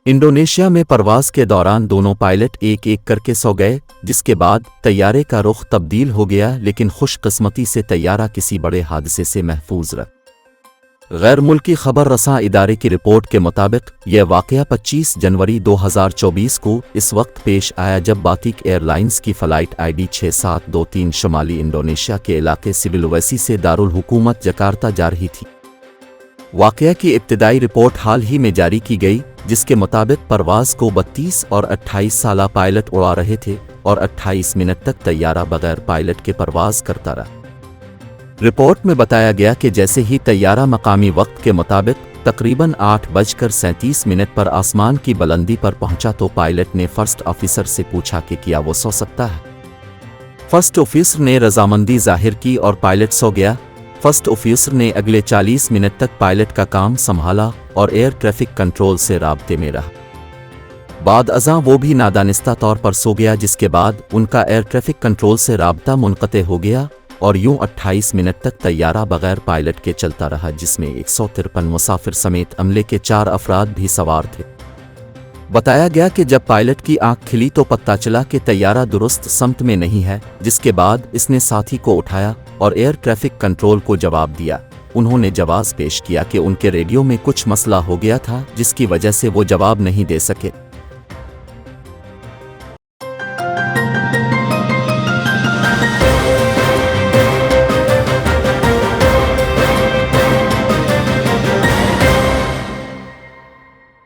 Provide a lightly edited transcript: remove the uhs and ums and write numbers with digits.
Indonesia में परवाज के दौरान दोनों पायलट एक एक करके सो गए, जिसके बाद तैयारे का रुख तब्दील हो गया, लेकिन खुशकिस्मती से तैयारा किसी बड़े हादसे से महफूज रहा। गैर मुल्की खबर रसां इदारे की रिपोर्ट के मुताबिक यह वाक़या 25 जनवरी 2024 को इस वक्त पेश आया जब बातिक एयरलाइंस की फ़्लाइट ID 6723 शुमाली इंडोनेशिया के इलाके सिलवेसी से दारुल हुकूमत जकार्ता जा रही थी। वाक़या की इब्तिदाई रिपोर्ट हाल ही में जारी की गई, जिसके मुताबिक परवाज़ को 32 और 28 साला पायलट उड़ा रहे थे और 28 मिनट तक तैयारा बगैर पायलट के परवाज़ करता रहा। रिपोर्ट में बताया गया कि जैसे ही तैयारा मकामी वक्त के मुताबिक तकरीबन 8:37 पर आसमान की बुलंदी पर पहुंचा तो पायलट ने फर्स्ट ऑफिसर से पूछा कि क्या वो सो सकता है। फर्स्ट ऑफिसर ने रजामंदी जाहिर की और पायलट सो गया। फर्स्ट ऑफिसर ने अगले 40 मिनट तक पायलट का काम संभाला और एयर ट्रैफिक कंट्रोल से राब्ते में रहा। बाद अज़ां वो भी नादानिस्ता तौर पर सो गया, जिसके बाद उनका एयर ट्रैफिक कंट्रोल से राब्ता मुनक़ते हो गया और यूं 28 मिनट तक तैयारा बगैर पायलट के चलता रहा, जिसमें 153 मुसाफिर समेत अमले के 4 अफराद भी सवार थे। बताया गया कि जब पायलट की आंख खिली तो पता चला कि तैयारा दुरुस्त समत में नहीं है, जिसके बाद इसने साथी को उठाया और एयर ट्रैफिक कंट्रोल को जवाब दिया। उन्होंने जवाब पेश किया कि उनके रेडियो में कुछ मसला हो गया था, जिसकी वजह से वो जवाब नहीं दे सके।